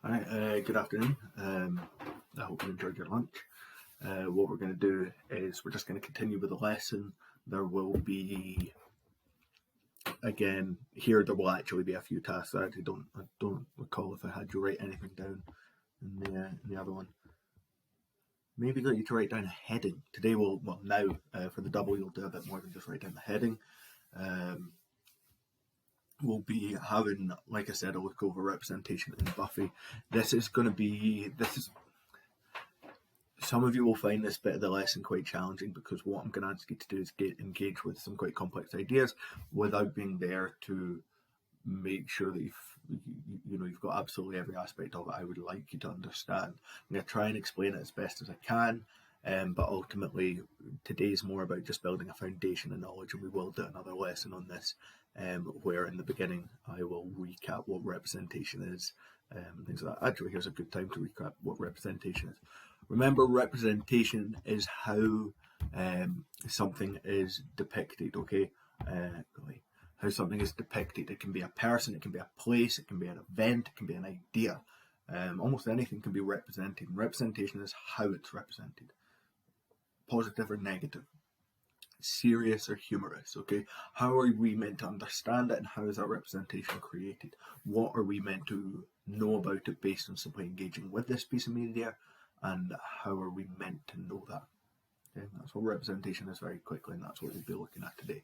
Right, good afternoon. I hope you enjoyed your lunch. What we're going to do is we're just going to continue with the lesson. There will be, again, here there will actually be a few tasks. I don't recall if I had you write anything down in the other one. Maybe got you to write down a heading. Today now for the double you'll do a bit more than just write down the heading. We'll be having, like I said, a look over representation in Buffy. Some of you will find this bit of the lesson quite challenging because what I'm going to ask you to do is engage with some quite complex ideas without being there to make sure that you've got absolutely every aspect of it I would like you to understand. I'm going to try and explain it as best as I can, but ultimately today's more about just building a foundation of knowledge, and we will do another lesson on this where in the beginning I will recap what representation is, things like that. Actually, here's a good time to recap what representation is. Remember, representation is how something is depicted, okay? How something is depicted. It can be a person, it can be a place, it can be an event, it can be an idea. Almost anything can be represented. Representation is how it's represented. Positive or negative. Serious or humorous, okay? How are we meant to understand it, and how is that representation created? What are we meant to know about it based on simply engaging with this piece of media, and how are we meant to know that? Okay, that's what representation is very quickly, and that's what we'll be looking at today.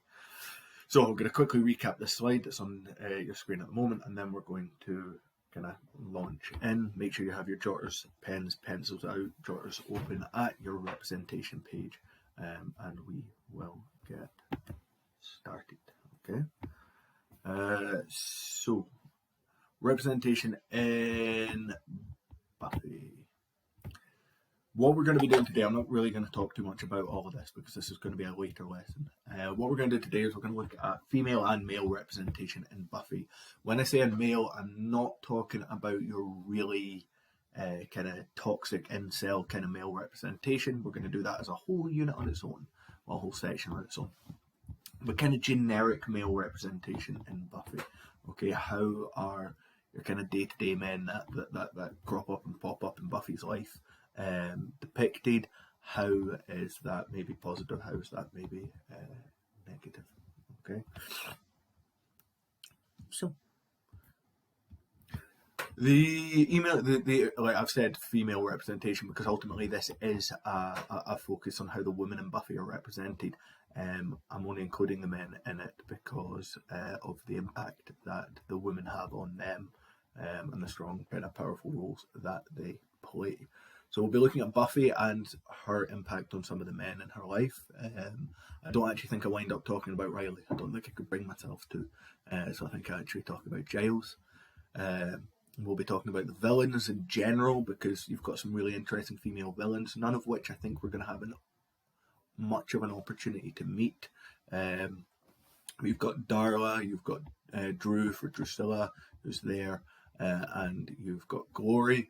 So I'm going to quickly recap this slide that's on your screen at the moment, and then we're going to kind of launch in. Make sure you have your jotters, pens, pencils out, jotters open at your representation page, and we will get started. Okay. So representation in Buffy. What we're going to be doing today, I'm not really going to talk too much about all of this because this is going to be a later lesson. What we're going to do today is we're going to look at female and male representation in Buffy. When I say in male, I'm not talking about your really kind of toxic incel kind of male representation. We're going to do that as a whole unit on its own, a whole section on its own. But kind of generic male representation in Buffy. Okay, how are your kind of day-to-day men that crop up and pop up in Buffy's life depicted? How is that maybe positive? How is that maybe negative? Okay. So like I've said, female representation because ultimately this is a focus on how the women in Buffy are represented. I'm only including the men in it because of the impact that the women have on them and the strong kind of powerful roles that they play. So we'll be looking at Buffy and her impact on some of the men in her life. I don't actually think I wind up talking about Riley. I don't think I could bring myself to. So I think I actually talk about Giles. We'll be talking about the villains in general because you've got some really interesting female villains, none of which I think we're going to have much of an opportunity to meet. You've got Darla, you've got Drew for Drusilla, who's there, and you've got Glory.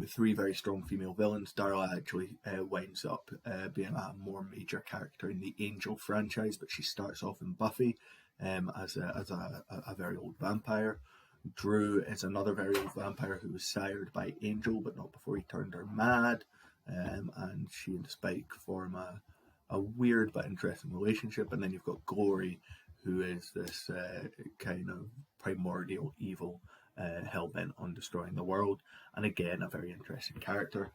Three very strong female villains. Darla actually winds up being a more major character in the Angel franchise, but she starts off in Buffy as a very old vampire. Drew is another very old vampire who was sired by Angel, but not before he turned her mad. And she and Spike form a weird but interesting relationship. And then you've got Glory, who is this kind of primordial evil hell-bent on destroying the world. And again, a very interesting character.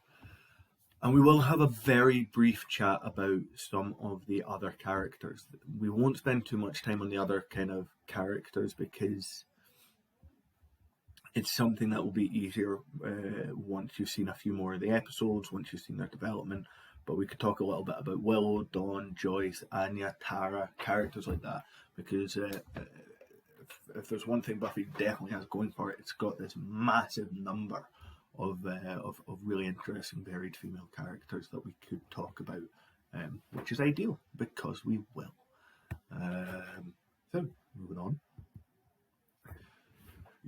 And we will have a very brief chat about some of the other characters. We won't spend too much time on the other kind of characters because it's something that will be easier once you've seen a few more of the episodes, once you've seen their development. But we could talk a little bit about Willow, Dawn, Joyce, Anya, Tara, characters like that. Because if there's one thing Buffy definitely has going for it, it's got this massive number of really interesting, varied female characters that we could talk about, which is ideal because we will. So, moving on.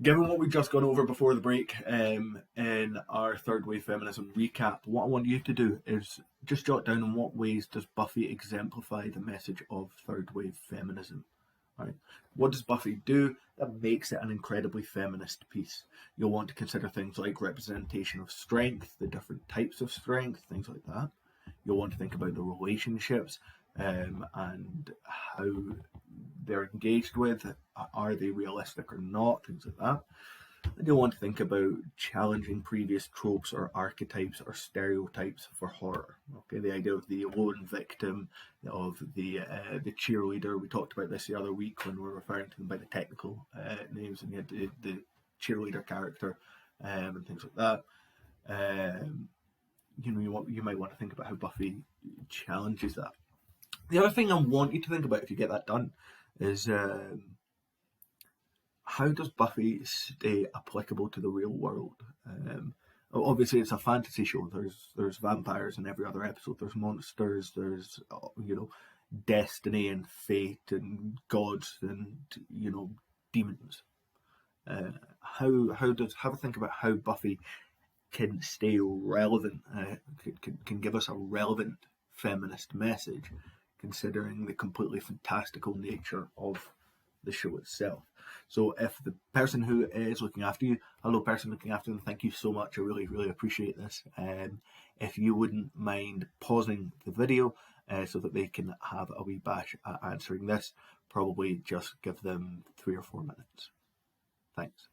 Given what we've just gone over before the break in our third wave feminism recap, what I want you to do is just jot down in what ways does Buffy exemplify the message of third wave feminism. Right? What does Buffy do that makes it an incredibly feminist piece? You'll want to consider things like representation of strength, the different types of strength, things like that. You'll want to think about the relationships and how they're engaged with. Are they realistic or not? Things like that. And you'll want to think about challenging previous tropes or archetypes or stereotypes for horror. Okay, the idea of the lone victim, of the cheerleader. We talked about this the other week when we were referring to them by the technical names, and you had the cheerleader character and things like that. You might want to think about how Buffy challenges that. The other thing I want you to think about if you get that done is how does Buffy stay applicable to the real world? Obviously, it's a fantasy show. There's vampires in every other episode. There's monsters. There's destiny and fate and gods and demons. Have a think about how Buffy can stay relevant, can give us a relevant feminist message, considering the completely fantastical nature of the show itself. So if the person who is looking after you, hello person looking after them, thank you so much, I really, really appreciate this. If you wouldn't mind pausing the video so that they can have a wee bash at answering this, probably just give them 3 or 4 minutes. Thanks.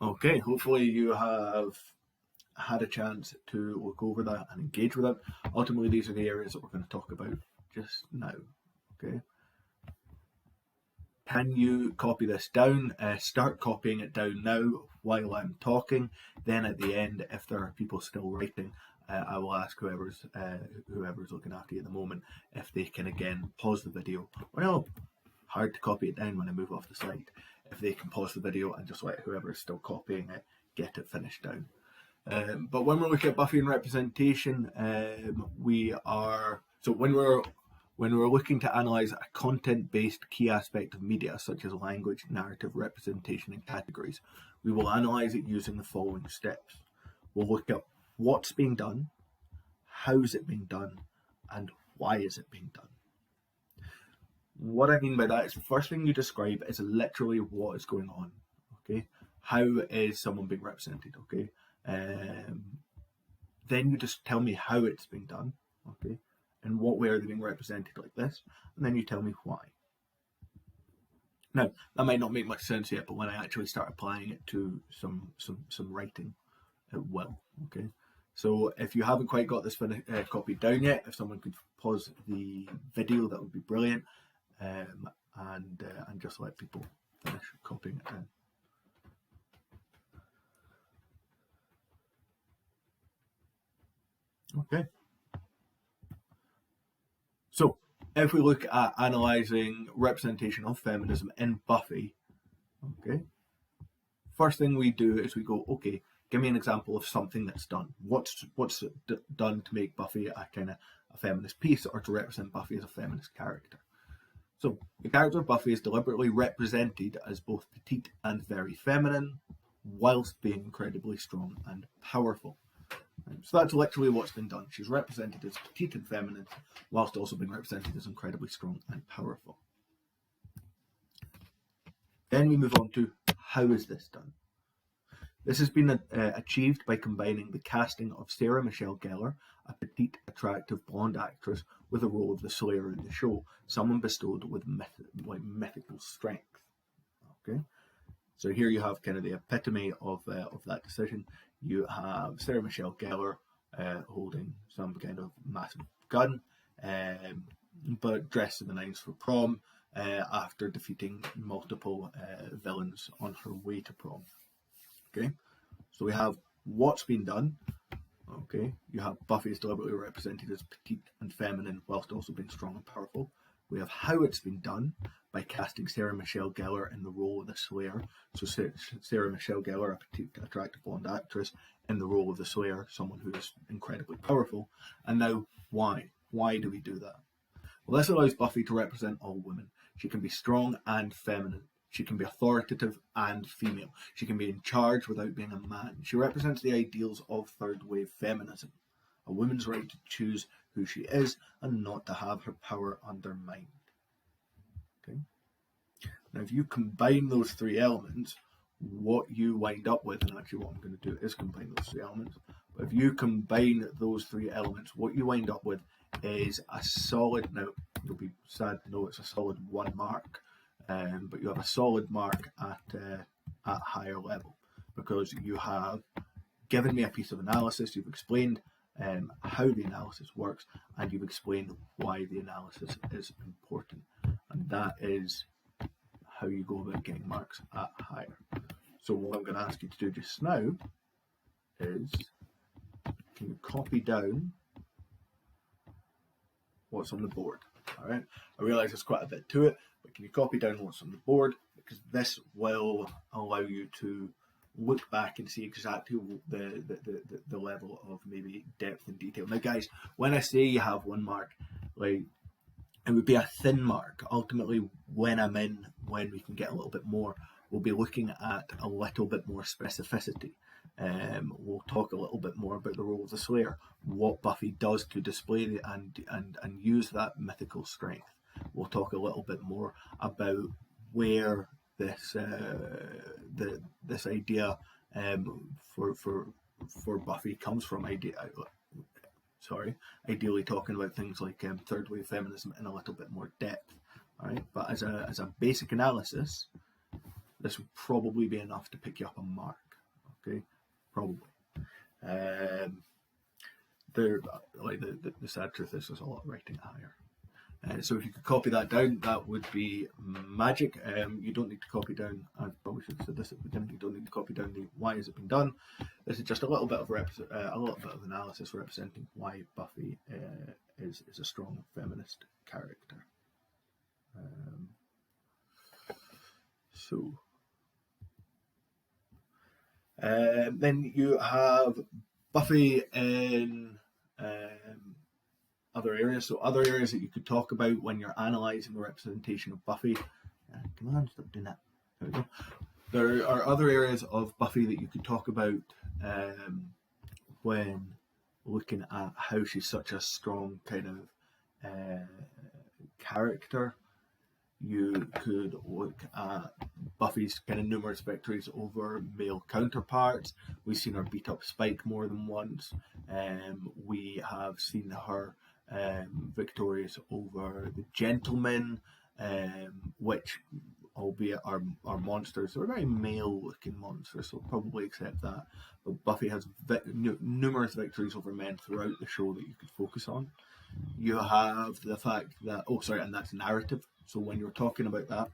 Okay, hopefully you have had a chance to look over that and engage with it. Ultimately, these are the areas that we're going to talk about just now. Okay. Can you copy this down? Start copying it down now while I'm talking. Then at the end, if there are people still writing, I will ask whoever's looking after you at the moment if they can again pause the video. Well, hard to copy it down when I move off the slide. If they can pause the video and just let whoever is still copying it get it finished down. But when we're looking at Buffy and representation, when we're looking to analyse a content-based key aspect of media, such as language, narrative, representation, and categories, we will analyse it using the following steps. We'll look at what's being done, how is it being done, and why is it being done. What I mean by that is the first thing you describe is literally what is going on. Okay, how is someone being represented? Okay, then you just tell me how it's being done. Okay, in what way are they being represented like this, and then you tell me why. Now that might not make much sense yet, but when I actually start applying it to some writing, it will. Okay, so if you haven't quite got this copied down yet, if someone could pause the video, that would be brilliant. And just let people finish copying it down. Okay. So if we look at analysing representation of feminism in Buffy, okay, first thing we do is we go, okay, give me an example of something that's done. What's done to make Buffy a kind of a feminist piece, or to represent Buffy as a feminist character? So the character of Buffy is deliberately represented as both petite and very feminine, whilst being incredibly strong and powerful. So that's literally what's been done. She's represented as petite and feminine, whilst also being represented as incredibly strong and powerful. Then we move on to how is this done? This has been achieved by combining the casting of Sarah Michelle Gellar, a petite, attractive blonde actress, with the role of the Slayer in the show, someone bestowed with mythical strength. Okay, so here you have kind of the epitome of that decision. You have Sarah Michelle Gellar holding some kind of massive gun, but dressed in the nines for prom after defeating multiple villains on her way to prom. Okay, so we have what's been done. Okay, you have Buffy is deliberately represented as petite and feminine whilst also being strong and powerful. We have how it's been done by casting Sarah Michelle Gellar in the role of the Slayer. So Sarah Michelle Gellar, a petite, attractive blonde actress, in the role of the Slayer, someone who is incredibly powerful. And now, why? Why do we do that? Well, this allows Buffy to represent all women. She can be strong and feminine. She can be authoritative and female. She can be in charge without being a man. She represents the ideals of third wave feminism. a woman's right to choose who she is and not to have her power undermined. Okay. Now, if you combine those three elements, what you wind up with, and actually what I'm going to do is combine those three elements, but if you combine those three elements, what you wind up with is a solid, now you'll be sad to know it's a solid 1 mark, but you have a solid mark at higher level, because you have given me a piece of analysis, you've explained how the analysis works, and you've explained why the analysis is important, and that is how you go about getting marks at higher. So what I'm going to ask you to do just now is, can you copy down what's on the board? All right. I realise there's quite a bit to it, but can you copy down what's on the board? Because this will allow you to look back and see exactly the level of maybe depth and detail. Now, guys, when I say you have 1 mark, like, it would be a thin mark. Ultimately, when we can get a little bit more, we'll be looking at a little bit more specificity. We'll talk a little bit more about the role of the Slayer, what Buffy does to display and use that mythical strength. We'll talk a little bit more about where this this idea for Buffy comes from. Ideally talking about things like third wave feminism in a little bit more depth. All right, but as a basic analysis, this would probably be enough to pick you up a mark. Okay, probably. The sad truth is there's a lot of writing higher. So if you could copy that down, that would be magic. You don't need to copy down, I probably should have said this at the beginning, you don't need to copy down the why has it been done. This is just a little bit of analysis representing why Buffy is a strong feminist character. Then you have Buffy in other areas. So other areas that you could talk about when you're analysing the representation of Buffy. Come on, stop doing that. There we go. There are other areas of Buffy that you could talk about when looking at how she's such a strong kind of character. You could look at Buffy's kind of numerous victories over male counterparts. We've seen her beat up Spike more than once. We have seen her victorious over the Gentlemen, which, albeit are monsters, they're very male-looking monsters, so probably accept that. But Buffy has numerous victories over men throughout the show that you could focus on. You have the fact that, and that's narrative. So when you're talking about that,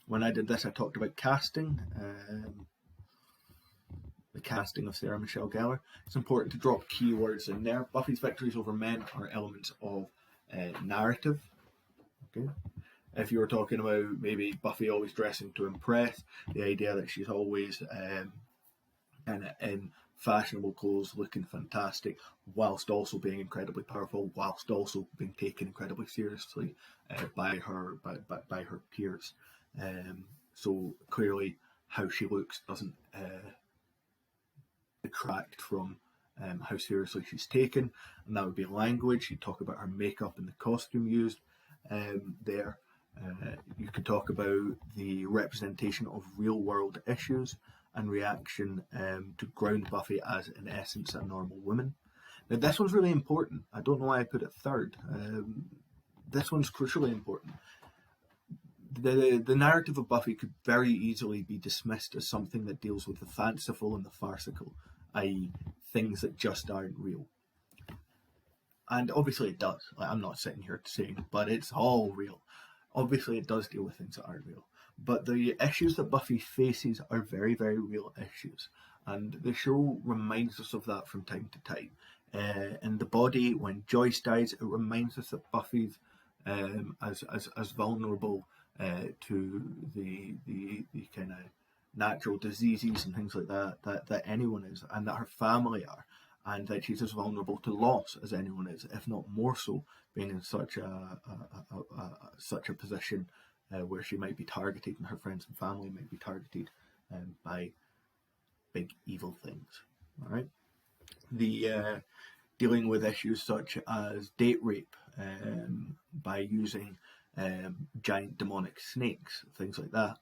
when I did this, I talked about casting, the casting of Sarah Michelle Gellar. It's important to drop keywords in there. Buffy's victories over men are elements of narrative. Okay. If you were talking about maybe Buffy always dressing to impress, the idea that she's always in fashionable clothes, looking fantastic, whilst also being incredibly powerful, whilst also being taken incredibly seriously by her peers. So clearly, how she looks doesn't detract from how seriously she's taken, and that would be language. You talk about her makeup and the costume used there. You could talk about the representation of real world issues and reaction to ground Buffy as, in essence, a normal woman. Now, this one's really important. I don't know why I put it third. This one's crucially important. The narrative of Buffy could very easily be dismissed as something that deals with the fanciful and the farcical, i.e. things that just aren't real. And obviously it does. I'm not sitting here saying, but it's all real. Obviously it does deal with things that aren't real. But the issues that Buffy faces are very, very real issues. And the show reminds us of that from time to time. In The Body, when Joyce dies, it reminds us that Buffy's as vulnerable to the kind of natural diseases and things like that anyone is, and that her family are, and that she's as vulnerable to loss as anyone is, if not more so, being in such a position where she might be targeted and her friends and family might be targeted by big evil things. All right. dealing with issues such as date rape by using giant demonic snakes, things like that.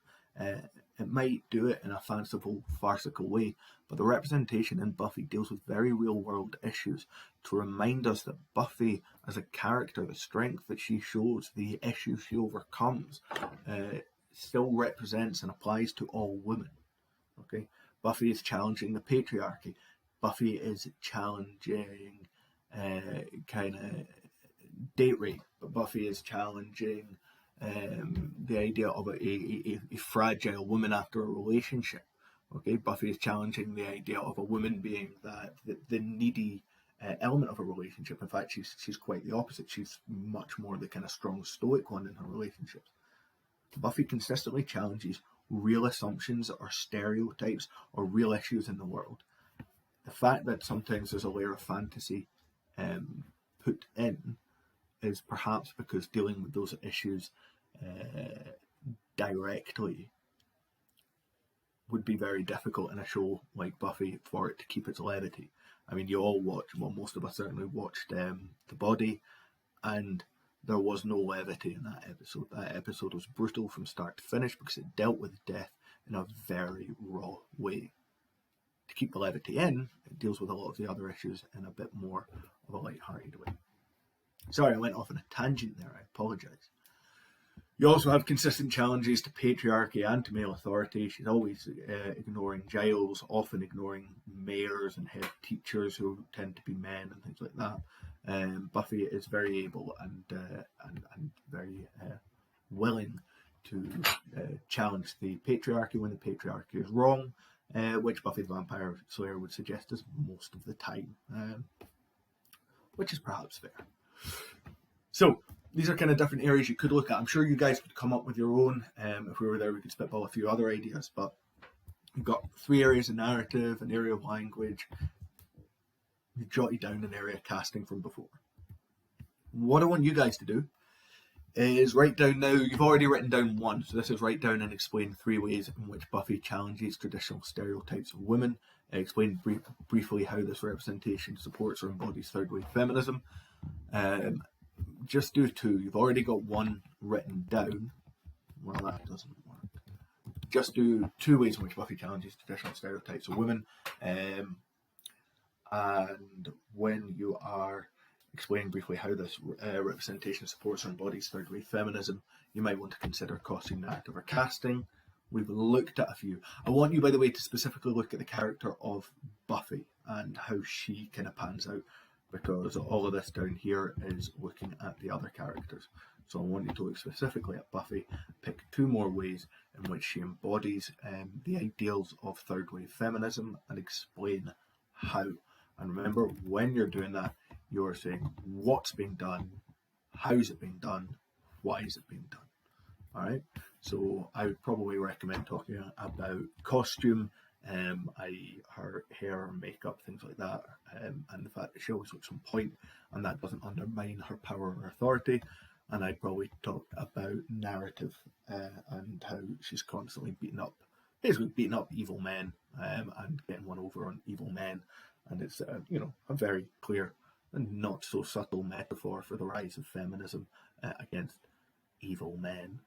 It might do it in a fanciful, farcical way, but the representation in Buffy deals with very real-world issues to remind us that Buffy, as a character, the strength that she shows, the issues she overcomes, still represents and applies to all women. Okay, Buffy is challenging the patriarchy. Buffy is challenging kind of date rape, but Buffy is challenging the idea of a fragile woman after a relationship. Okay, Buffy is challenging the idea of a woman being the needy element of a relationship. In fact, she's quite the opposite. She's much more the kind of strong stoic one in her relationships. Buffy consistently challenges real assumptions or stereotypes or real issues in the world. The fact that sometimes there's a layer of fantasy put in is perhaps because dealing with those issues directly would be very difficult in a show like Buffy for it to keep its levity. I mean, you all watch, well, most of us certainly watched The Body, and there was no levity in that episode. That episode was brutal from start to finish because it dealt with death in a very raw way. To keep the levity in, it deals with a lot of the other issues in a bit more of a light-hearted way. Sorry, I went off on a tangent there. I apologise. You also have consistent challenges to patriarchy and to male authority. She's always ignoring Giles, often ignoring mayors and head teachers who tend to be men and things like that. Buffy is very able and very willing to challenge the patriarchy when the patriarchy is wrong, which Buffy the Vampire Slayer would suggest is most of the time, which is perhaps fair. So these are kind of different areas you could look at. I'm sure you guys could come up with your own. If we were there, we could spitball a few other ideas, but you've got 3 areas of narrative, an area of language. You jotted down an area of casting from before. What I want you guys to do is write down now. You've already written down 1, so this is write down and explain 3 ways in which Buffy challenges traditional stereotypes of women. Explain briefly how this representation supports or embodies third-wave feminism. Just do 2. You've already got 1 written down. Well, that doesn't work. Just do 2 ways in which Buffy challenges traditional stereotypes of women. And when you are explaining briefly how this representation supports or embodies third-wave feminism, you might want to consider costume, narrative, or casting. We've looked at a few. I want you, by the way, to specifically look at the character of Buffy and how she kind of pans out, because all of this down here is looking at the other characters. So I want you to look specifically at Buffy, pick 2 more ways in which she embodies the ideals of third-wave feminism, and explain how. And remember, when you're doing that, you're saying what's being done, how's it being done, why is it being done. All right. So I would probably recommend talking about costume, her hair, makeup, things like that, and the fact that she always looks on point, and that doesn't undermine her power or authority. And I'd probably talk about narrative and how she's constantly basically beating up evil men and getting one over on evil men. And it's a very clear and not so subtle metaphor for the rise of feminism against evil men.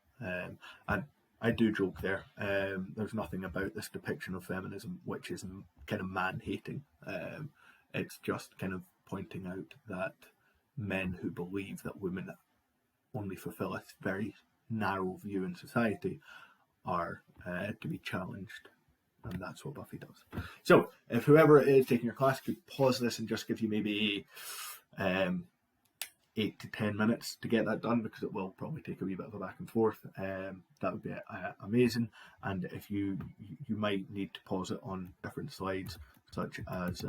And I do joke there. There's nothing about this depiction of feminism which is kind of man-hating. It's just kind of pointing out that men who believe that women only fulfill a very narrow view in society are to be challenged. And that's what Buffy does. So, if whoever is taking your class could pause this and just give you maybe 8 to 10 minutes to get that done, because it will probably take a wee bit of a back and forth. That would be amazing. And if you might need to pause it on different slides, such as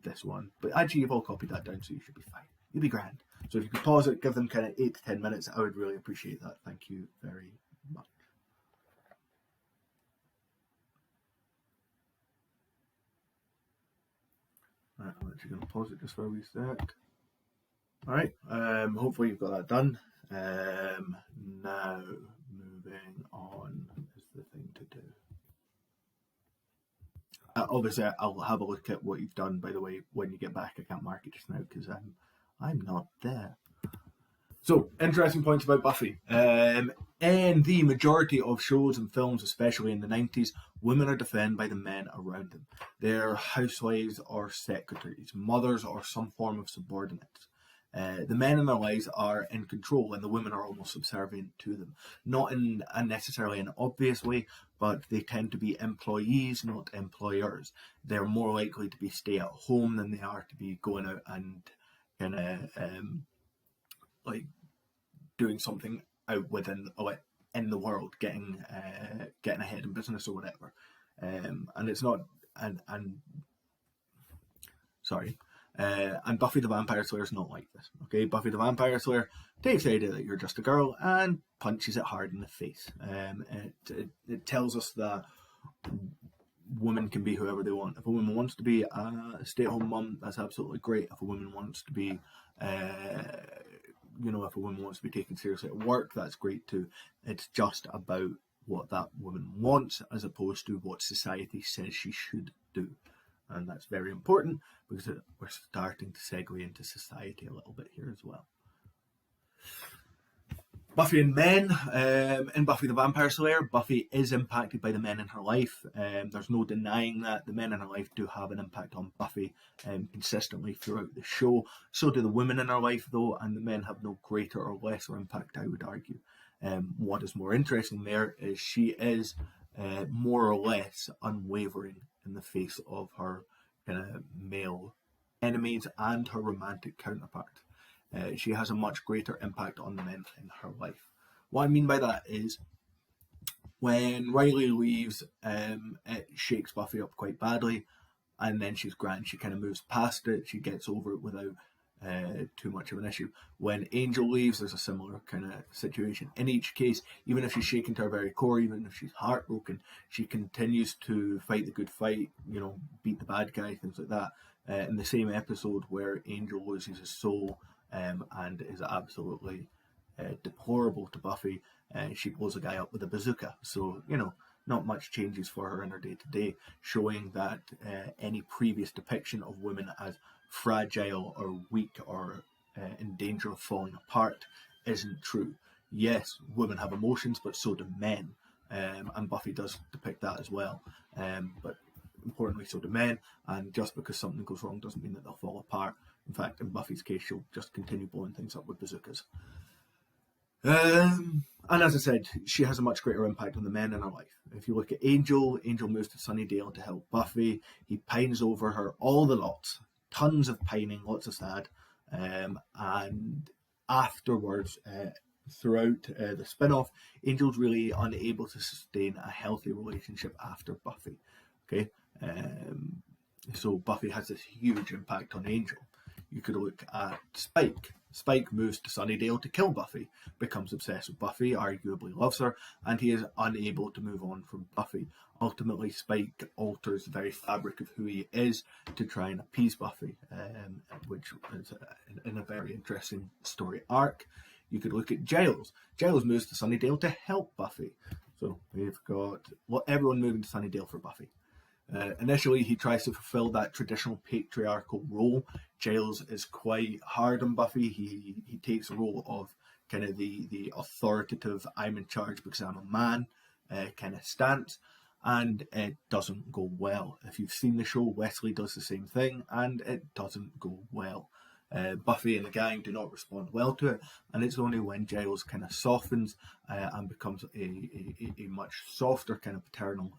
this one. But actually, you've all copied that down, so you should be fine. You'll be grand. So if you could pause it, give them kind of 8 to 10 minutes, I would really appreciate that. Thank you very much. Right, I'm actually going to pause it just for a wee sec. Alright, hopefully you've got that done. Now, moving on is the thing to do. Obviously, I'll have a look at what you've done, by the way, when you get back. I can't mark it just now because I'm not there. So, interesting points about Buffy. In the majority of shows and films, especially in the 90s, women are defended by the men around them. They're housewives or secretaries, mothers or some form of subordinates. The men in their lives are in control and the women are almost subservient to them. Not in a necessarily an obvious way, but they tend to be employees, not employers. They're more likely to be stay at home than they are to be going out and kind of like doing something out within in the world, getting ahead in business or whatever. And it's not and sorry. And Buffy the Vampire Slayer is not like this. Okay, Buffy the Vampire Slayer takes the idea that you're just a girl and punches it hard in the face. It tells us that women can be whoever they want. If a woman wants to be a stay-at-home mum, that's absolutely great. If a woman wants to be, if a woman wants to be taken seriously at work, that's great too. It's just about what that woman wants as opposed to what society says she should do. And that's very important because we're starting to segue into society a little bit here as well. Buffy and men. In Buffy the Vampire Slayer, Buffy is impacted by the men in her life. There's no denying that. The men in her life do have an impact on Buffy consistently throughout the show. So do the women in her life, though, and the men have no greater or lesser impact, I would argue. What is more interesting there is she is more or less unwavering in the face of her kind of male enemies and her romantic counterpart. She has a much greater impact on the men in her life. What I mean by that is when Riley leaves, it shakes Buffy up quite badly, and then she's grand. She kind of moves past it. She gets over it without too much of an issue. When Angel leaves, there's a similar kind of situation. In each case, even if she's shaken to her very core, even if she's heartbroken, she continues to fight the good fight, beat the bad guy, things like that. In the same episode where Angel loses his soul and is absolutely deplorable to Buffy, she blows a guy up with a bazooka. So, not much changes for her in her day-to-day, showing that any previous depiction of women as fragile or weak or in danger of falling apart isn't true. Yes, women have emotions, but so do men, and Buffy does depict that as well. But importantly, so do men, and just because something goes wrong doesn't mean that they'll fall apart. In fact, in Buffy's case, she'll just continue blowing things up with bazookas. And as I said, she has a much greater impact on the men in her life. If you look at Angel moves to Sunnydale to help Buffy. He pines over her all the lots. Tons of pining, lots of sad. And afterwards, throughout the spin-off, Angel's really unable to sustain a healthy relationship after Buffy. Okay? So Buffy has this huge impact on Angel. You could look at Spike. Spike moves to Sunnydale to kill Buffy, becomes obsessed with Buffy, arguably loves her, and he is unable to move on from Buffy. Ultimately, Spike alters the very fabric of who he is to try and appease Buffy, which is in a very interesting story arc. You could look at Giles. Giles moves to Sunnydale to help Buffy. So we've got everyone moving to Sunnydale for Buffy. Initially, he tries to fulfill that traditional patriarchal role. Giles is quite hard on Buffy. He takes the role of kind of the authoritative, I'm in charge because I'm a man kind of stance, and it doesn't go well. If you've seen the show, Wesley does the same thing, and it doesn't go well. Buffy and the gang do not respond well to it, and it's only when Giles kind of softens and becomes a much softer kind of paternal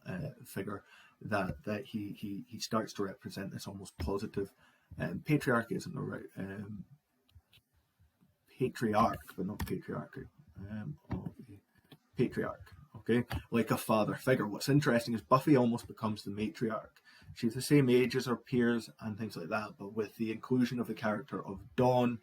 figure that he starts to represent this almost positive patriarchy isn't the right patriarch, but not patriarchy, patriarch. Okay, like a father figure. What's interesting is Buffy almost becomes the matriarch. She's the same age as her peers and things like that, but with the inclusion of the character of Dawn,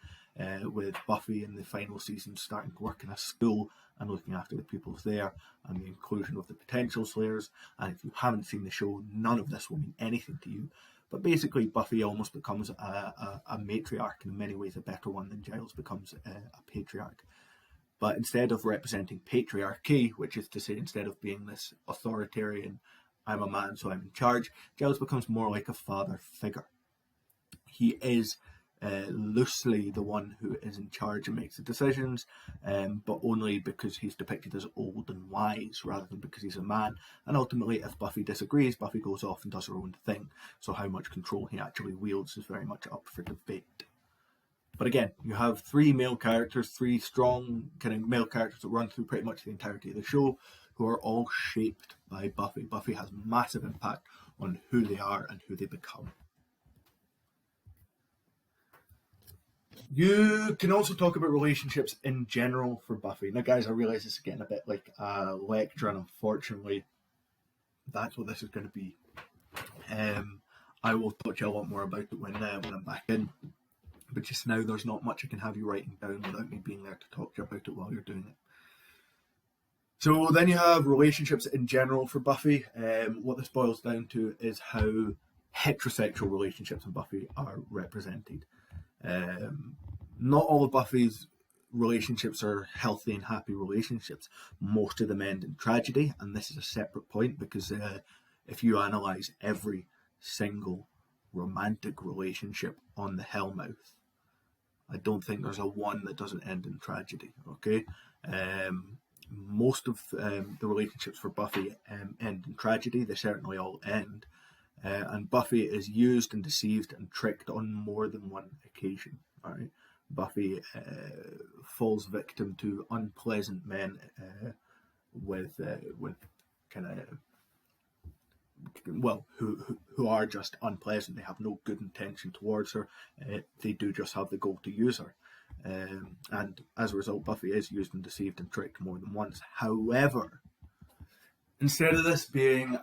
with Buffy in the final season starting to work in a school and looking after the pupils there, and the inclusion of the potential Slayers. And if you haven't seen the show, none of this will mean anything to you. But basically, Buffy almost becomes a matriarch, in many ways a better one than Giles becomes a patriarch. But instead of representing patriarchy, which is to say instead of being this authoritarian I'm a man, so I'm in charge. Giles becomes more like a father figure. He is loosely the one who is in charge and makes the decisions, but only because he's depicted as old and wise rather than because he's a man. And ultimately, if Buffy disagrees, Buffy goes off and does her own thing. So how much control he actually wields is very much up for debate. But again, you have three male characters, three strong kind of male characters that run through pretty much the entirety of the show, who are all shaped by Buffy. Buffy has massive impact on who they are and who they become. You can also talk about relationships in general for Buffy. Now, guys, I realise this is getting a bit like a lecture, and unfortunately, that's what this is going to be. I will talk to you a lot more about it when I'm back in. But just now, there's not much I can have you writing down without me being there to talk to you about it while you're doing it. So then you have relationships in general for Buffy. What this boils down to is how heterosexual relationships in Buffy are represented. Not all of Buffy's relationships are healthy and happy relationships. Most of them end in tragedy, and this is a separate point because if you analyse every single romantic relationship on the Hellmouth, I don't think there's a one that doesn't end in tragedy. Okay, most of the relationships for Buffy end in tragedy. They certainly all end. And Buffy is used and deceived and tricked on more than one occasion. All right, Buffy falls victim to unpleasant men with kind of who are just unpleasant. They have no good intention towards her. They do just have the goal to use her. And as a result, Buffy is used and deceived and tricked more than once. However, instead of this being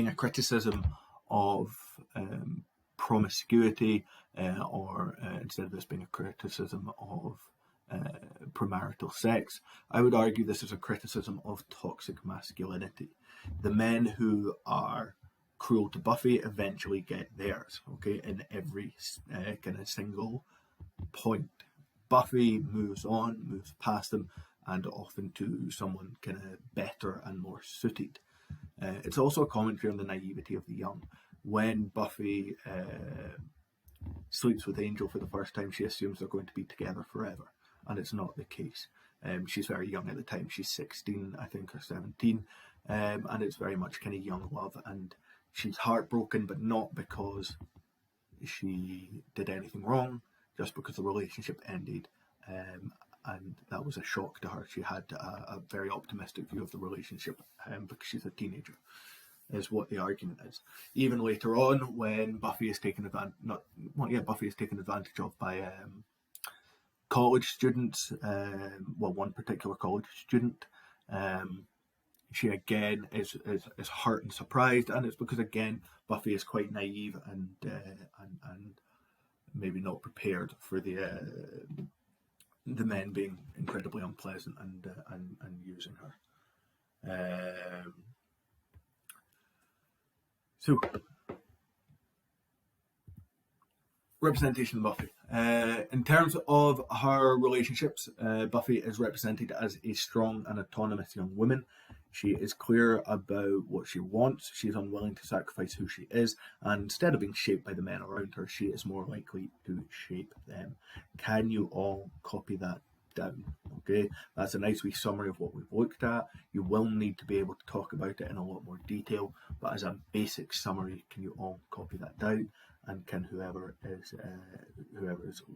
a criticism of promiscuity, or instead of this being a criticism of premarital sex, I would argue this is a criticism of toxic masculinity. The men who are cruel to Buffy eventually get theirs, okay, in every kind of single point. Buffy moves on, moves past them, and often to someone kind of better and more suited. It's also a commentary on the naivety of the young. When Buffy sleeps with Angel for the first time, she assumes they're going to be together forever, and it's not the case. She's very young at the time. She's 16, I think, or 17, and it's very much kind of young love, and she's heartbroken, but not because she did anything wrong, just because the relationship ended, and that was a shock to her. She had a very optimistic view of the relationship because she's a teenager, is what the argument is. Even later on, when Buffy is taken advantage of by college students, one particular college student, she again is hurt and surprised, and it's because again Buffy is quite naive and maybe not prepared for the men being incredibly unpleasant and using her. So, representation of Buffy. In terms of her relationships, Buffy is represented as a strong and autonomous young woman. She is clear about what she wants. She is unwilling to sacrifice who she is, and instead of being shaped by the men around her, she is more likely to shape them. Can you all copy that down? Okay, that's a nice wee summary of what we've looked at. You will need to be able to talk about it in a lot more detail, but as a basic summary, can you all copy that down? And can whoever is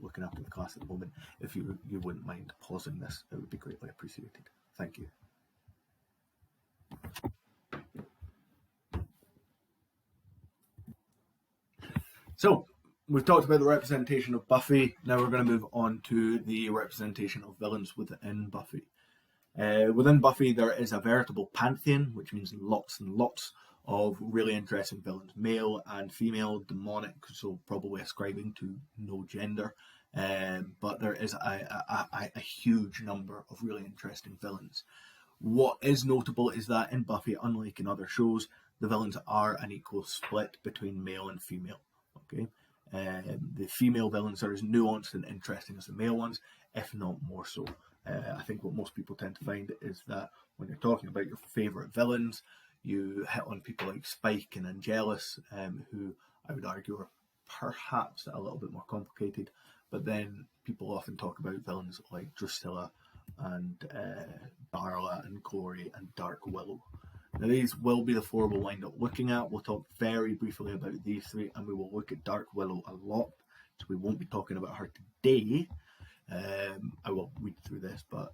looking after the class at the moment, if you wouldn't mind pausing this, it would be greatly appreciated. Thank you. So, we've talked about the representation of Buffy. Now we're going to move on to the representation of villains within Buffy. Within Buffy, there is a veritable pantheon, which means lots and lots of really interesting villains, male and female, demonic, so probably ascribing to no gender. But there is a huge number of really interesting villains. What is notable is that in Buffy, unlike in other shows, the villains are an equal split between male and female. Okay, the female villains are as nuanced and interesting as the male ones, if not more so. I think what most people tend to find is that when you're talking about your favourite villains, you hit on people like Spike and Angelus, who I would argue are perhaps a little bit more complicated. But then people often talk about villains like Drusilla and Darla and Glory and Dark Willow. Now these will be the four we'll wind up looking at. We'll talk very briefly about these three, and we will look at Dark Willow a lot, so we won't be talking about her today. I will read through this, but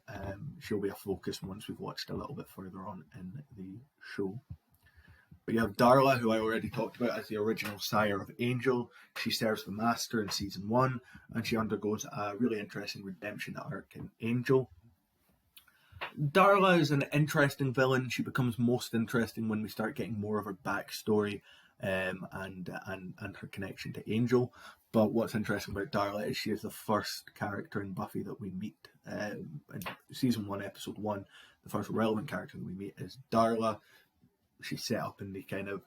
she'll be a focus once we've watched a little bit further on in the show. But you have Darla, who I already talked about as the original sire of Angel. She serves the Master in season 1, and she undergoes a really interesting redemption arc in Angel. Darla is an interesting villain. She becomes most interesting when we start getting more of her backstory and her connection to Angel. But what's interesting about Darla is she is the first character in Buffy that we meet. In season 1, episode 1, the first relevant character that we meet is Darla. She's set up in the kind of...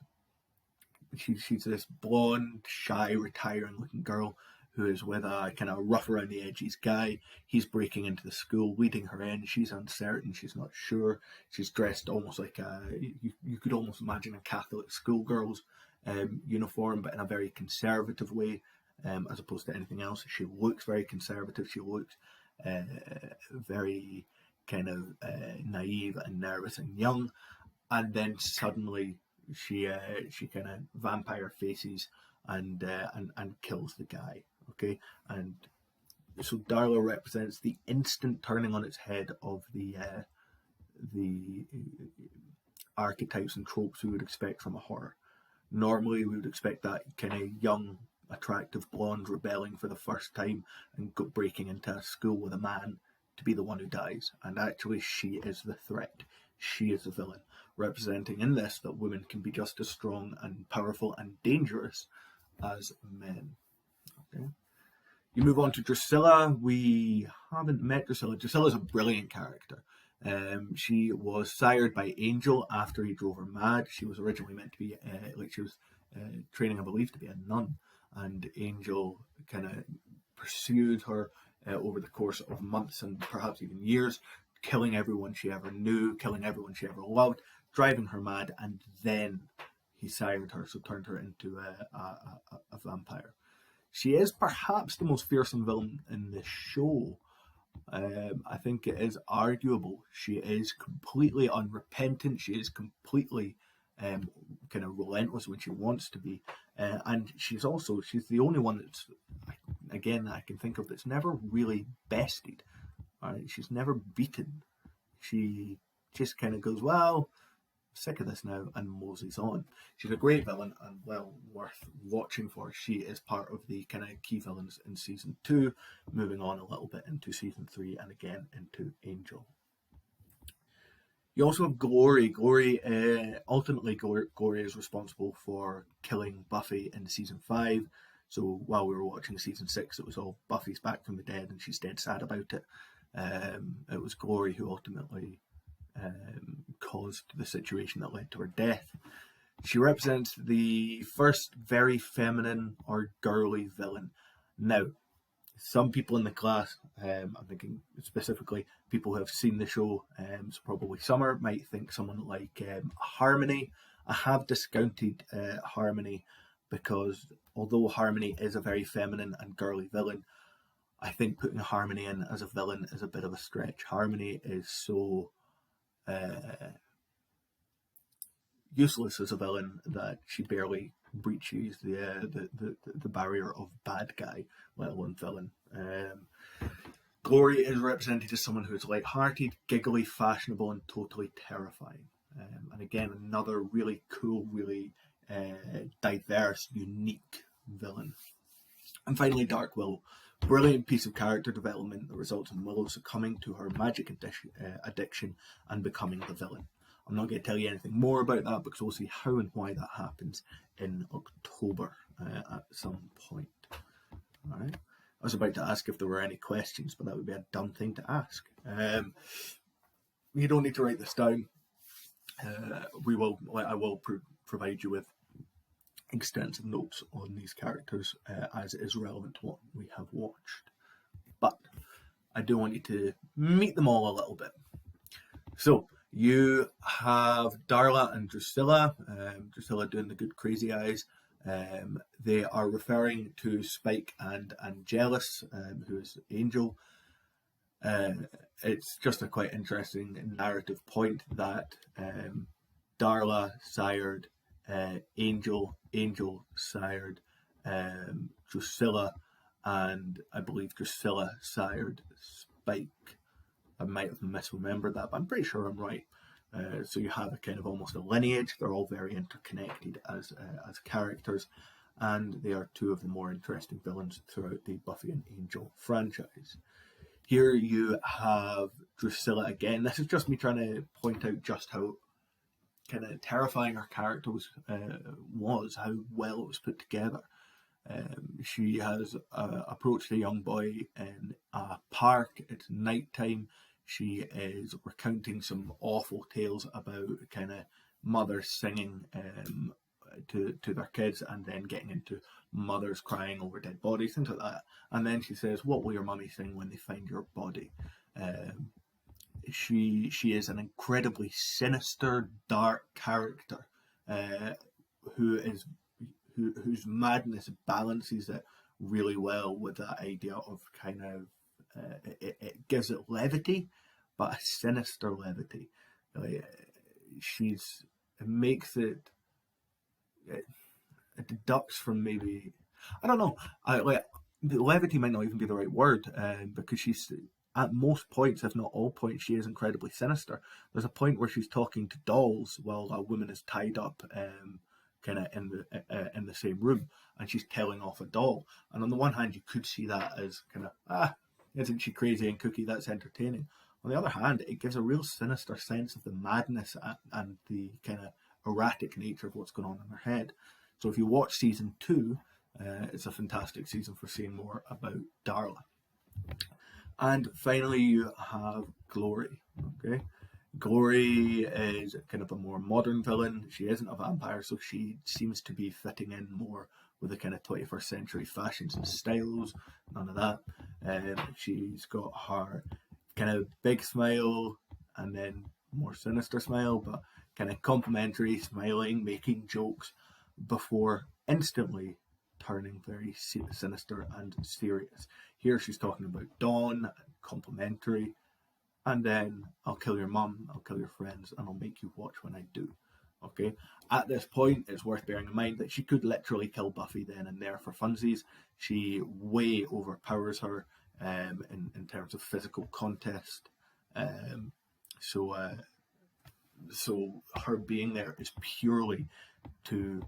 She's this blonde, shy, retiring-looking girl who is with a kind of rough around the edges guy. He's breaking into the school, leading her in. She's uncertain. She's not sure. She's dressed almost like you could almost imagine a Catholic schoolgirl's uniform, but in a very conservative way, as opposed to anything else. She looks very conservative. She looks very kind of naive and nervous and young. And then suddenly she kind of vampire faces and kills the guy. Okay, and so Darla represents the instant turning on its head of the archetypes and tropes we would expect from a horror. Normally, we would expect that kind of young, attractive blonde rebelling for the first time and breaking into a school with a man to be the one who dies. And actually, she is the threat. She is the villain, representing in this that women can be just as strong and powerful and dangerous as men. Okay. You move on to Drusilla. We haven't met Drusilla. Drusilla's a brilliant character. She was sired by Angel after he drove her mad. She was originally meant to be training, I believe, to be a nun, and Angel kind of pursued her over the course of months and perhaps even years, killing everyone she ever knew, killing everyone she ever loved, driving her mad, and then he sired her, so turned her into a vampire. She is perhaps the most fearsome villain in the show. I think it is arguable. She is completely unrepentant. She is completely kind of relentless when she wants to be. And she's the only one that's, again, I can think of that's never really bested. Right? She's never beaten. She just kind of goes, well, sick of this now, and moses on. She's a great villain and well worth watching for. She is part of the kind of key villains in season 2, moving on a little bit into season 3 and again into Angel. You also have Glory. Ultimately, Glory is responsible for killing Buffy in season 5. So while we were watching season 6, it was all Buffy's back from the dead and she's dead sad about it. It was Glory who ultimately caused the situation that led to her death. She represents the first very feminine or girly villain. Now, some people in the class, I'm thinking specifically people who have seen the show, so probably Summer, might think someone like Harmony. I have discounted Harmony because although Harmony is a very feminine and girly villain, I think putting Harmony in as a villain is a bit of a stretch. Harmony is so useless as a villain that she barely breaches the barrier of bad guy, let alone villain. Glory is represented as someone who is light-hearted, giggly, fashionable, and totally terrifying. And again, another really cool, really diverse, unique villain. And finally, Dark Willow. Brilliant piece of character development that results in Willow succumbing to her magic addiction and becoming the villain. I'm not going to tell you anything more about that because we'll see how and why that happens in October at some point. All right. I was about to ask if there were any questions, but that would be a dumb thing to ask. You don't need to write this down. I will provide you with extensive notes on these characters as it is relevant to what we have watched. But I do want you to meet them all a little bit. So you have Darla and Drusilla. Drusilla doing the good crazy eyes. They are referring to Spike and Angelus, who is Angel. It's just a quite interesting narrative point that Darla sired Angel, Angel sired Drusilla, and I believe Drusilla sired Spike. I might have misremembered that, but I'm pretty sure I'm right. So you have a kind of almost a lineage. They're all very interconnected as characters, and they are two of the more interesting villains throughout the Buffy and Angel franchise. Here you have Drusilla again. This is just me trying to point out just how kind of terrifying her character was, how well it was put together. She has approached a young boy in a park. It's nighttime. She is recounting some awful tales about kind of mothers singing to their kids, and then getting into mothers crying over dead bodies, things like that. And then she says, "What will your mummy sing when they find your body?" She is an incredibly sinister, dark character whose madness balances it really well with that idea of kind of it gives it levity, but a sinister levity. It makes it deducts from, maybe, I don't know. Levity might not even be the right word, because she's at most points, if not all points, she is incredibly sinister. There's a point where she's talking to dolls while a woman is tied up, kind of in the same room, and she's telling off a doll. And on the one hand, you could see that as kind of isn't she crazy and kooky? That's entertaining. On the other hand, it gives a real sinister sense of the madness and the kind of erratic nature of what's going on in her head. So if you watch season 2, it's a fantastic season for seeing more about Darla. And finally, you have Glory. Okay, Glory is kind of a more modern villain. She isn't a vampire, so she seems to be fitting in more with the kind of 21st century fashions and styles. None of that. She's got her kind of big smile and then more sinister smile, but kind of complimentary, smiling, making jokes before instantly turning very sinister and serious. Here she's talking about Dawn, complimentary, and then I'll kill your mum, I'll kill your friends, and I'll make you watch when I do. Okay, at this point, it's worth bearing in mind that she could literally kill Buffy then and there for funsies. She way overpowers her in terms of physical contest. So her being there is purely to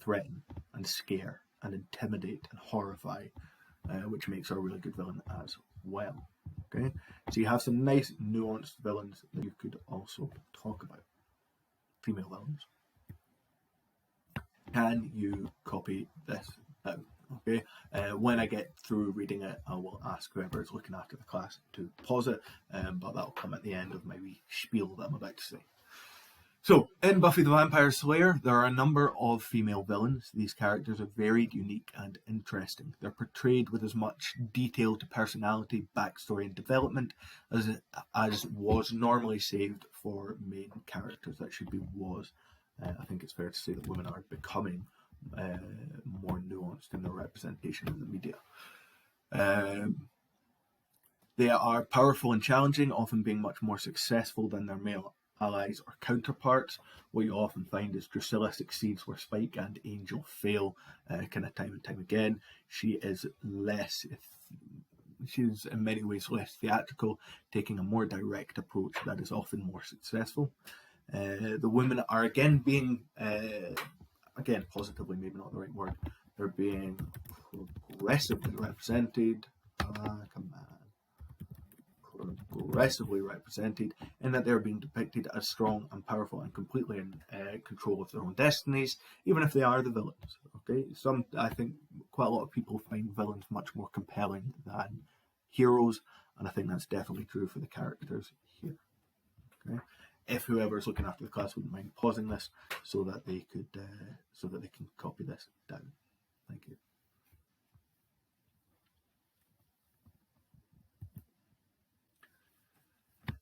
threaten and scare and intimidate and horrify, which makes her a really good villain as well. Okay, so you have some nice nuanced villains that you could also talk about. Female villains. Can you copy this out? Okay, when I get through reading it, I will ask whoever is looking after the class to pause it, but that'll come at the end of my wee spiel that I'm about to say. So, in Buffy the Vampire Slayer, there are a number of female villains. These characters are varied, unique, and interesting. They're portrayed with as much detailed personality, backstory, and development as was normally saved for main characters. That should be was. I think it's fair to say that women are becoming more nuanced in their representation in the media. They are powerful and challenging, often being much more successful than their male allies or counterparts. What you often find is Drusilla succeeds where Spike and Angel fail, kind of time and time again. She's in many ways less theatrical, taking a more direct approach that is often more successful. The women are again being, positively, maybe not the right word, they're being progressively represented. Progressively represented in that they're being depicted as strong and powerful and completely in control of their own destinies, even if they are the villains. Okay, I think quite a lot of people find villains much more compelling than heroes, and I think that's definitely true for the characters here. Okay, if whoever's looking after the class wouldn't mind pausing this so that they can copy this down. Thank you.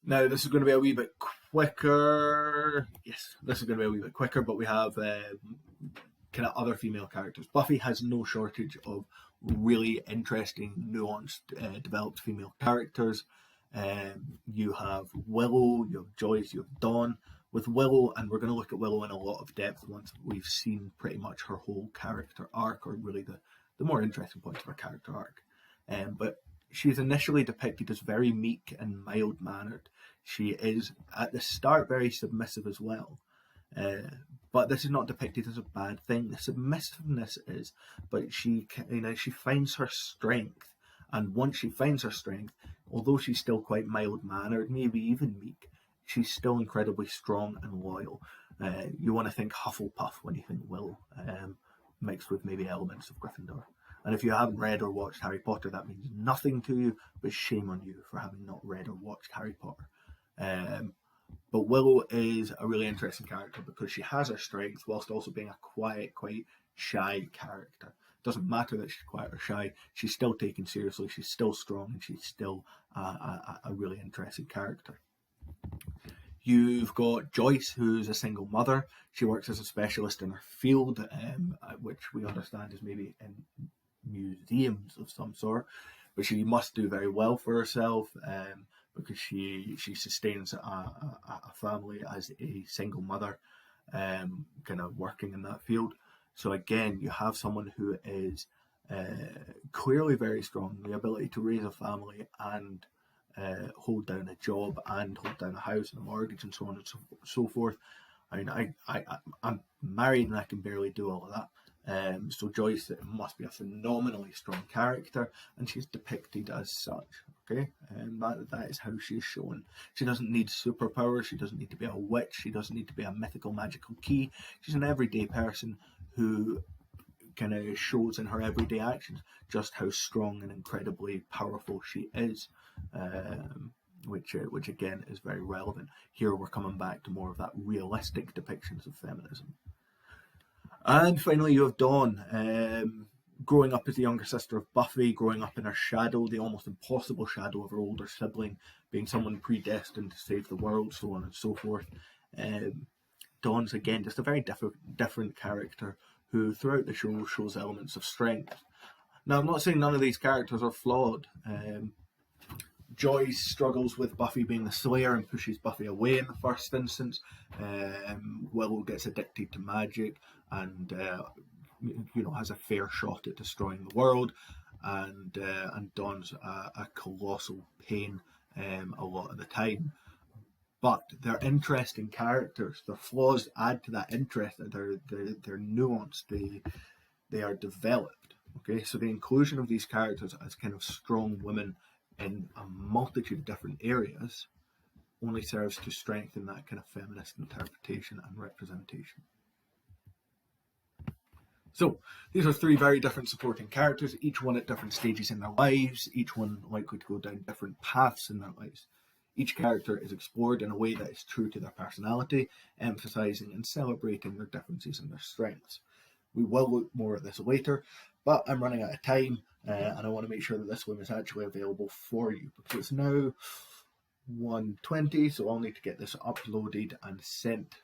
Now, this is going to be a wee bit quicker. Yes, this is going to be a wee bit quicker, but we have kind of other female characters. Buffy has no shortage of really interesting, nuanced, developed female characters. You have Willow, you have Joyce, you have Dawn. With Willow, and we're going to look at Willow in a lot of depth once we've seen pretty much her whole character arc, or really the more interesting points of her character arc. But she's initially depicted as very meek and mild-mannered. She is, at the start, very submissive as well. But this is not depicted as a bad thing. The submissiveness is, but she finds her strength, and once she finds her strength, although she's still quite mild-mannered, maybe even meek, she's still incredibly strong and loyal. You want to think Hufflepuff when you think Willow, mixed with maybe elements of Gryffindor. And if you haven't read or watched Harry Potter, that means nothing to you, but shame on you for having not read or watched Harry Potter. But Willow is a really interesting character because she has her strengths whilst also being a quiet, quite shy character. It doesn't matter that she's quiet or shy, she's still taken seriously, she's still strong, and she's still a really interesting character. You've got Joyce, who's a single mother. She works as a specialist in her field, which we understand is maybe in museums of some sort. But she must do very well for herself because she sustains a family as a single mother, kind of working in that field. So again, you have someone who is clearly very strong, the ability to raise a family and hold down a job and hold down a house and a mortgage and so on and so forth. I mean, I'm married and I can barely do all of that. So Joyce must be a phenomenally strong character, and she's depicted as such. Okay, and that is how she's shown. She doesn't need superpowers. She doesn't need to be a witch. She doesn't need to be a mythical magical key. She's an everyday person who kind of shows in her everyday actions just how strong and incredibly powerful she is, which again is very relevant. Here we're coming back to more of that realistic depictions of feminism. And finally you have Dawn, growing up as the younger sister of Buffy, growing up in her shadow, the almost impossible shadow of her older sibling, being someone predestined to save the world, so on and so forth. Dawn's again just a very different character who throughout the show shows elements of strength. Now, I'm not saying none of these characters are flawed. Joyce struggles with Buffy being the Slayer and pushes Buffy away in the first instance. Willow gets addicted to magic and has a fair shot at destroying the world. And Dawn's a colossal pain a lot of the time. But they're interesting characters. Their flaws add to that interest. They're nuanced. They are developed. Okay, so the inclusion of these characters as kind of strong women in a multitude of different areas only serves to strengthen that kind of feminist interpretation and representation. So these are three very different supporting characters, each one at different stages in their lives, each one likely to go down different paths in their lives. Each character is explored in a way that is true to their personality, emphasising and celebrating their differences and their strengths. We will look more at this later, but I'm running out of time, and I want to make sure that this one is actually available for you, because it's now 1:20, so I'll need to get this uploaded and sent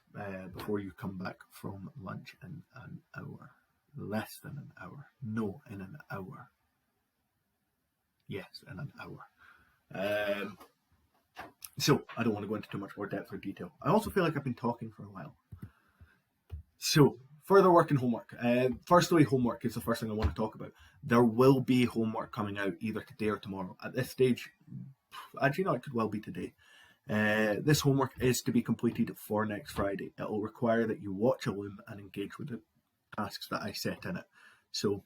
before you come back from lunch in an hour. Less than an hour. No, in an hour. Yes, in an hour. So, I don't want to go into too much more depth or detail. I also feel like I've been talking for a while. So, further work and homework. Firstly, homework is the first thing I want to talk about. There will be homework coming out either today or tomorrow. At this stage, actually no, it could well be today. This homework is to be completed for next Friday. It will require that you watch a loom and engage with the tasks that I set in it. So,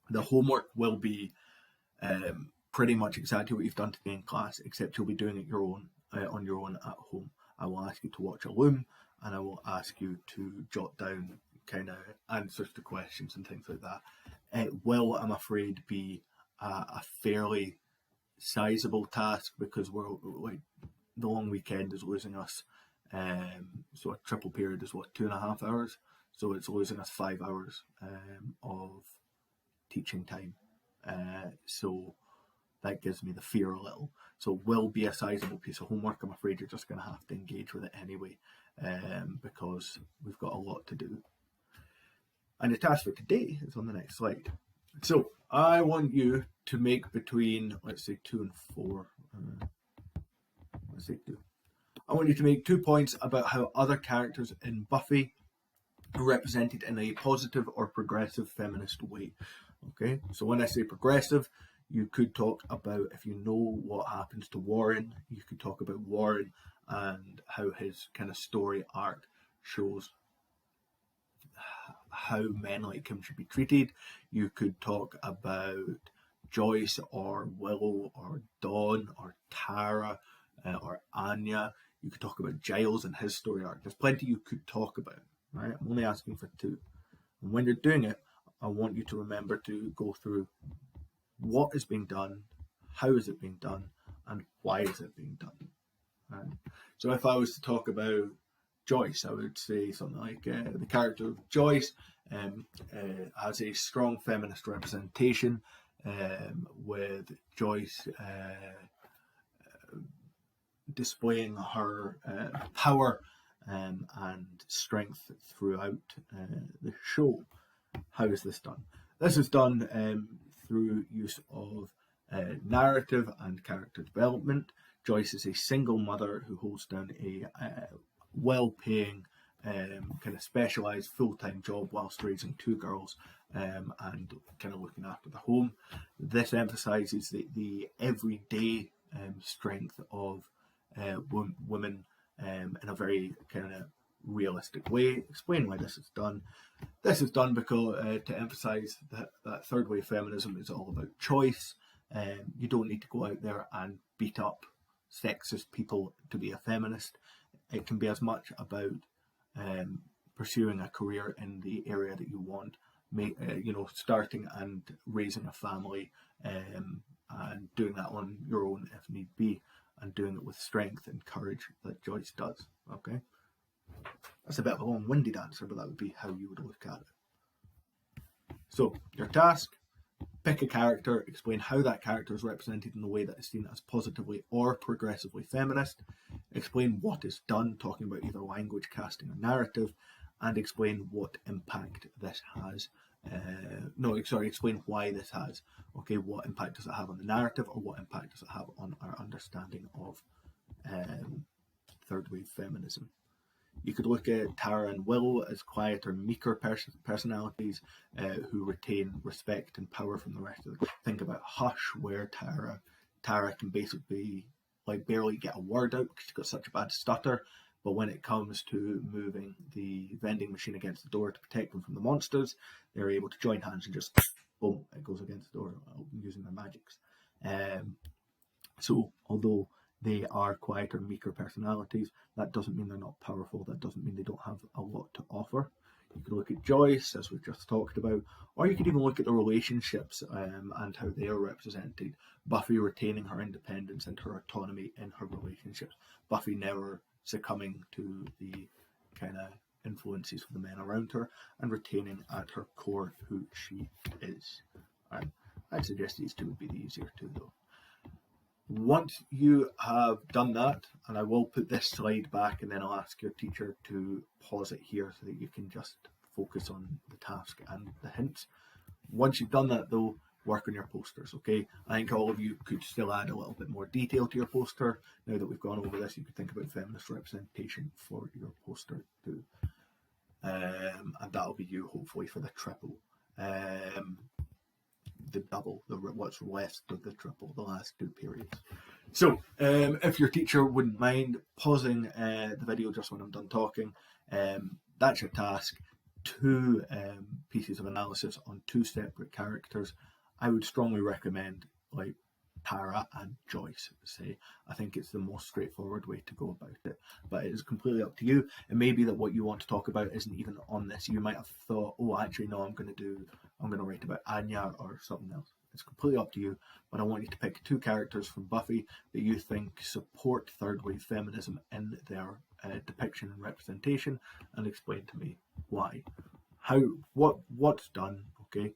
the homework will be pretty much exactly what you've done today in class, except you'll be doing it on your own at home. I will ask you to watch a loom, and I will ask you to jot down kind of answers to questions and things like that. It will, I'm afraid, be a fairly sizable task because we're like the long weekend is losing us. So a triple period is what, 2.5 hours. So it's losing us 5 hours of teaching time. So that gives me the fear a little. So it will be a sizable piece of homework. I'm afraid you're just going to have to engage with it anyway, because we've got a lot to do. And the task for today is on the next slide. So I want you to make between, let's say 2 and 4. Let's say 2. I want you to make 2 points about how other characters in Buffy are represented in a positive or progressive feminist way. Okay, so when I say progressive, you could talk about, if you know what happens to Warren, you could talk about Warren and how his kind of story arc shows how men like him should be treated. You could talk about Joyce or Willow or Dawn or Tara or Anya. You could talk about Giles and his story arc. There's plenty you could talk about, right? I'm only asking for 2. And when you're doing it, I want you to remember to go through what is being done, how is it being done, and why is it being done. Right? So if I was to talk about Joyce, I would say something like the character of Joyce has a strong feminist representation, with Joyce displaying her power and strength throughout the show. How is this done? This is done through use of narrative and character development. Joyce is a single mother who holds down a well-paying, kind of specialised full-time job whilst raising 2 girls and kind of looking after the home. This emphasises the everyday strength of women in a very kind of realistic way. Explain why this is done. This is done because to emphasise that third wave feminism is all about choice. You don't need to go out there and beat up sexist people to be a feminist. It can be as much about pursuing a career in the area that you want, starting and raising a family, and doing that on your own if need be, and doing it with strength and courage that Joyce does. Okay, that's a bit of a long-winded answer, but that would be how you would look at it. So your task: pick a character, explain how that character is represented in a way that is seen as positively or progressively feminist, explain what is done, talking about either language, casting, or narrative, and explain what impact this has. Explain why this has. Okay, what impact does it have on the narrative, or what impact does it have on our understanding of third wave feminism? You could look at Tara and Willow as quieter, meeker personalities who retain respect and power from the rest of them. Think about Hush, where Tara can basically barely get a word out because she's got such a bad stutter. But when it comes to moving the vending machine against the door to protect them from the monsters, they're able to join hands and just boom, it goes against the door using their magics. So although they are quieter, meeker personalities, that doesn't mean they're not powerful. That doesn't mean they don't have a lot to offer. You could look at Joyce, as we've just talked about, or you could even look at the relationships and how they are represented. Buffy retaining her independence and her autonomy in her relationships. Buffy never succumbing to the kind of influences of the men around her, and retaining at her core who she is. I'd suggest these 2 would be the easier 2 though. Once you have done that, and I will put this slide back and then I'll ask your teacher to pause it here so that you can just focus on the task and the hints. Once you've done that though, work on your posters, okay? I think all of you could still add a little bit more detail to your poster. Now that we've gone over this, you could think about feminist representation for your poster too. And that'll be you hopefully for the triple. The double, what's left of the triple, the last 2 periods. So if your teacher wouldn't mind pausing the video just when I'm done talking, that's your task. 2 pieces of analysis on 2 separate characters. I would strongly recommend Tara and Joyce, say. I think it's the most straightforward way to go about it, but it is completely up to you. It may be that what you want to talk about isn't even on this. You might have thought, oh, actually, no, I'm going to write about Anya or something else. It's completely up to you, but I want you to pick 2 characters from Buffy that you think support third wave feminism in their depiction and representation, and explain to me why. What's done, okay?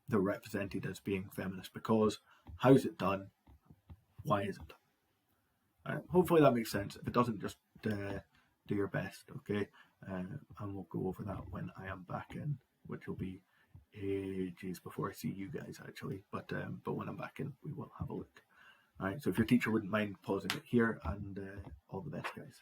They're represented as being feminist because How's it done? Why is it done? Hopefully that makes sense. If it doesn't, just do your best, okay? And we'll go over that when I am back in, which will be ages before I see you guys actually. But when I'm back in, we will have a look. All right. So if your teacher wouldn't mind pausing it here, and all the best, guys.